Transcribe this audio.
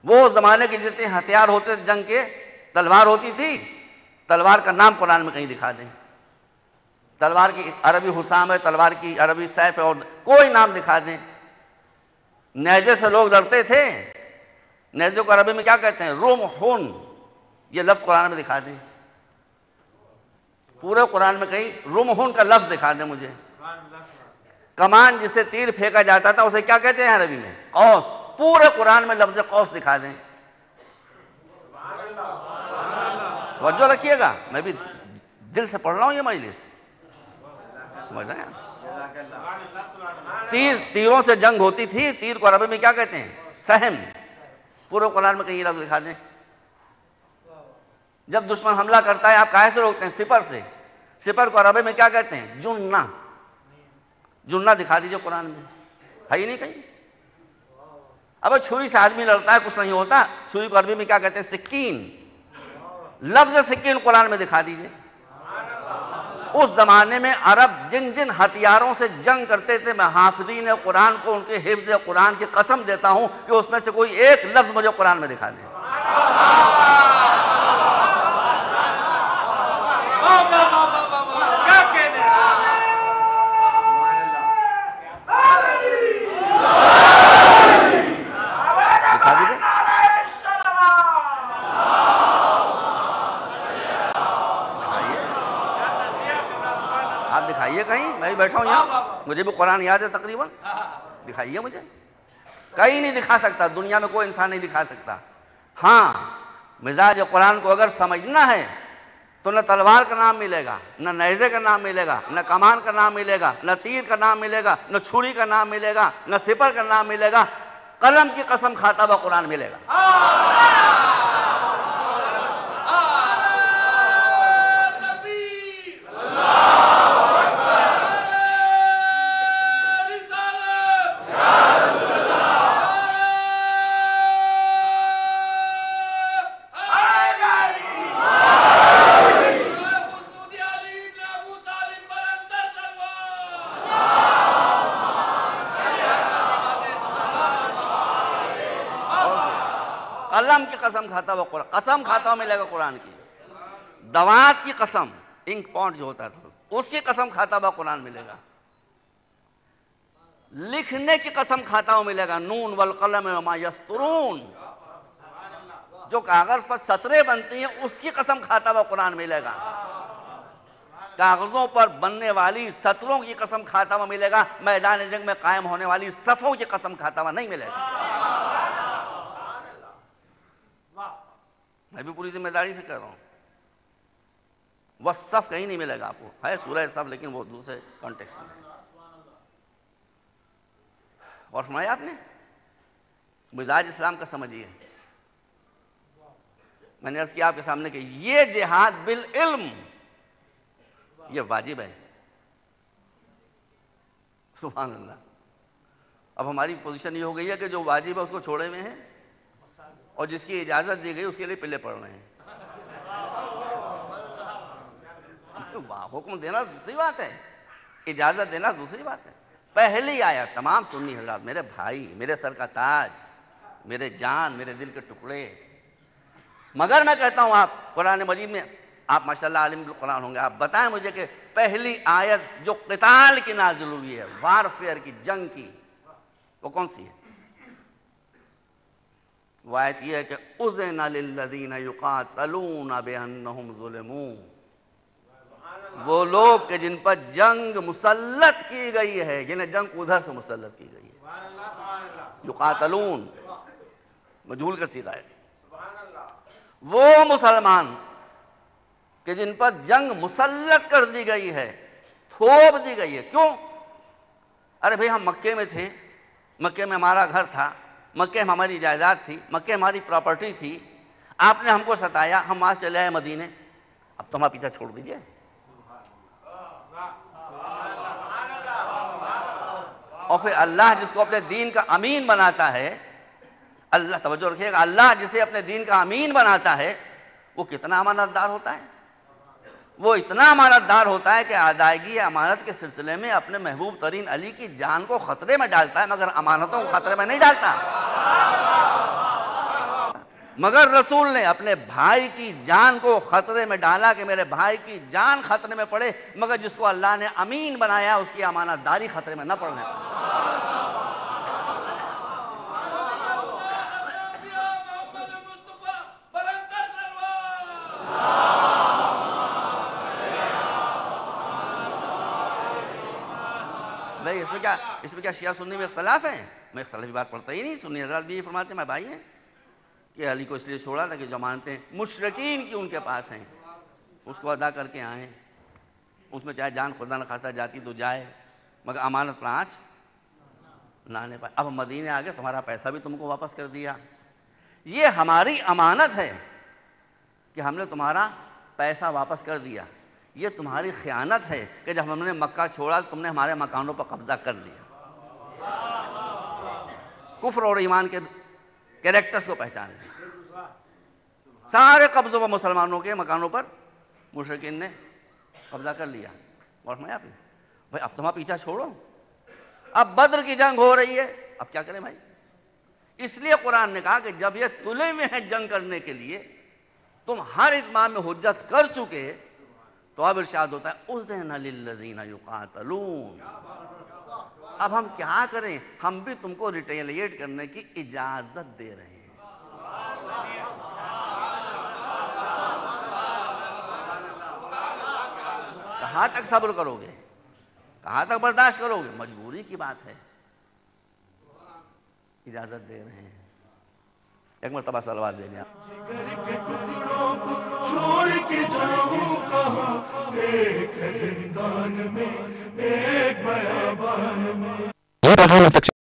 वो जमाने के जितने हथियार होते थे जंग के, तलवार होती थी, तलवार का नाम कुरान में कहीं दिखा दें। तलवार की अरबी हुसाम है, तलवार की अरबी सैफ है, और कोई नाम दिखा दें। नेज़े से लोग लड़ते थे, नेज़े को अरबी में क्या कहते हैं? रुमहुन, ये लफ्ज कुरान में दिखा दें। पूरे कुरान में कहीं रुमहुन का लफ्ज दिखा दें मुझे। कमान जिससे तीर फेंका जाता था उसे क्या कहते हैं अरबी में? कौस। पूरे कुरान में लफ्ज कौस दिखा दें। तवज्जो रखिएगा, मैं भी दिल से पढ़ रहा हूं ये मजलिस, समझ रहे हैं? तीरों से जंग होती थी, तीर को अरबी में क्या कहते हैं? सहम। पूरे कुरान में कहीं लफ्ज दिखा दें। जब दुश्मन हमला करता है आप काहे से रोकते हैं? सिपर से। सिपर को अरबी में क्या कहते हैं? जुन्ना। जुन्ना दिखा दीजिए कुरान में, है ही नहीं कहीं। अब छुरी से आदमी लड़ता है कुछ नहीं होता, छुरी को अरबी में क्या कहते हैं? सिक्कीन। लफ्ज सिक्कीन कुरान में दिखा दीजिए। उस जमाने में अरब जिन जिन हथियारों से जंग करते थे, मैं हाफिज़ीन कुरान को उनके हिफ्ज़ कुरान की कसम देता हूं कि उसमें से कोई एक लफ्ज मुझे कुरान में दिखा दे। दिखा दीजिए। आप दिखाइए कहीं, मैं भी बैठा हूं यहाँ, मुझे भी कुरान याद है तकरीबन। दिखाइए मुझे। कहीं नहीं दिखा सकता, दुनिया में कोई इंसान नहीं दिखा सकता। हाँ, मिजाज कुरान को अगर समझना है तो न तलवार का नाम मिलेगा, न नेज़े का नाम मिलेगा, न कमान का नाम मिलेगा, न तीर का नाम मिलेगा, न छुरी का नाम मिलेगा, न सिपर का नाम मिलेगा। कलम की कसम खाता हुआ कुरान मिलेगा। कलम की कसम खाता हुआ कुरान, कसम खाता हुआ मिलेगा कुरान की। दवात की कसम, इंक पॉइंट जो होता था उसकी कसम खाता हुआ कुरान मिलेगा। लिखने की कसम खाता हुआ मिलेगा। नून वल कलम वमा यस्तरून, जो कागज पर सतरें बनती हैं उसकी कसम खाता हुआ कुरान मिलेगा। कागजों पर बनने वाली सतरों की कसम खाता हुआ मिलेगा। मैदान जंग में कायम होने वाली सफों की कसम खाता हुआ नहीं मिलेगा। मैं भी पूरी जिम्मेदारी से कह रहा हूं। वह सफ कहीं नहीं मिलेगा आपको, है सूरह सफ, लेकिन वो दूसरे कॉन्टेक्स्ट में। और सुनाया आपने मिजाज इस्लाम का समझिए। मैंने अर्ज किया आपके सामने कि ये जिहाद बिल इल्म ये वाजिब है। सुभान अल्लाह। अब हमारी पोजीशन ये हो गई है कि जो वाजिब है उसको छोड़े हुए हैं और जिसकी इजाजत दी गई उसके लिए पिल्ले पड़ रहे हैं। हुक्म देना दूसरी बात है, इजाजत देना दूसरी बात है। पहली आयत, तमाम सुन्नी हजरात, मेरे भाई, मेरे सर का ताज, मेरे जान, मेरे दिल के टुकड़े, मगर मैं कहता हूं आप कुरान मजीद में आप माशाल्लाह आलिम बिल कुरान होंगे, आप बताएं मुझे कि पहली आयत जो क़िताल की नाज़िल हुई है, वारफेयर की, जंग की, वो कौन सी है? वो आयत ये है कि उज़िना लिल्लज़ीना युक़ातलूना बिअन्नहुम ज़ुलिमू, वो लोग के जिन पर जंग मुसल्लत की गई है, जिन्हें जंग उधर से मुसल्लत की गई है। युक़ातलून मजहूल का सीधा है। वो मुसलमान कि जिन पर जंग मुसल्लत कर दी गई है, थोप दी गई है। क्यों? अरे भाई हम मक्के में थे, मक्के में हमारा घर था, मक्के में हमारी जायदाद थी, मक्के हमारी प्रॉपर्टी थी, आपने हमको सताया, हम वहां से चले आए मदीने, अब तो हमारा पीछा छोड़ दीजिए। और फिर अल्लाह जिसको अपने दीन का अमीन बनाता है, अल्लाह, तवज्जो रखिएगा, अल्लाह जिसे अपने दीन का अमीन बनाता है वो कितना अमानतदार होता है। वो इतना अमानतदार होता है कि अदायगी अमानत के सिलसिले में अपने महबूब तरीन अली की जान को खतरे में डालता है, मगर अमानतों को खतरे में नहीं डालता। मगर रसूल ने अपने भाई की जान को खतरे में डाला कि मेरे भाई की जान खतरे में पड़े, मगर जिसको अल्लाह ने अमीन बनाया उसकी अमानतदारी खतरे में न पड़ने पाए। भाई इसमें क्या शिया सुन्नी में इख्तलाफ है? मैं इख्तलाफ की बात पढ़ता ही नहीं। सुन्नी हज़रात भी ये फरमाते हैं, मैं भाई हैं कि अली को इसलिए छोड़ा था कि जो मानते हैं मुशरिकीन की उनके पास हैं उसको अदा करके आए, उसमें चाहे जान खुदा न खासा जाती तो जाए, मगर अमानत पर आँच ना आने पाए। अब मदीने आ गए, तुम्हारा पैसा भी तुमको वापस कर दिया। ये हमारी अमानत है कि हमने तुम्हारा पैसा वापस कर दिया। ये तुम्हारी ख़यानत है कि जब हमने मक्का छोड़ा तुमने हमारे मकानों पर कब्जा कर लिया। कुफ्र और ईमान के कैरेक्टर्स को पहचान लें। सारे कब्जों पर मुसलमानों के मकानों पर मुशरिकीन ने कब्जा कर लिया। और मैं आपने भाई अब तुम्हारा पीछा छोड़ो, अब बद्र की जंग हो रही है, अब क्या करें भाई? इसलिए कुरान ने कहा कि जब ये तुले में है जंग करने के लिए, तुम हर इत्माम में हुज्जत कर चुके, तो अब इरशाद होता है उज़्ज़िना लिल्लज़ीना युक़ातलून। अब हम क्या करें? हम भी तुमको रिटेलिएट करने की इजाजत दे रहे हैं। कहां तक सब्र करोगे? कहां तक बर्दाश्त करोगे? मजबूरी की बात है, इजाजत दे रहे हैं। एक मरतबा सलवात दे दिया। छोड़ के जाऊं कहां, एक है जिंदान में, एक बयाबान में।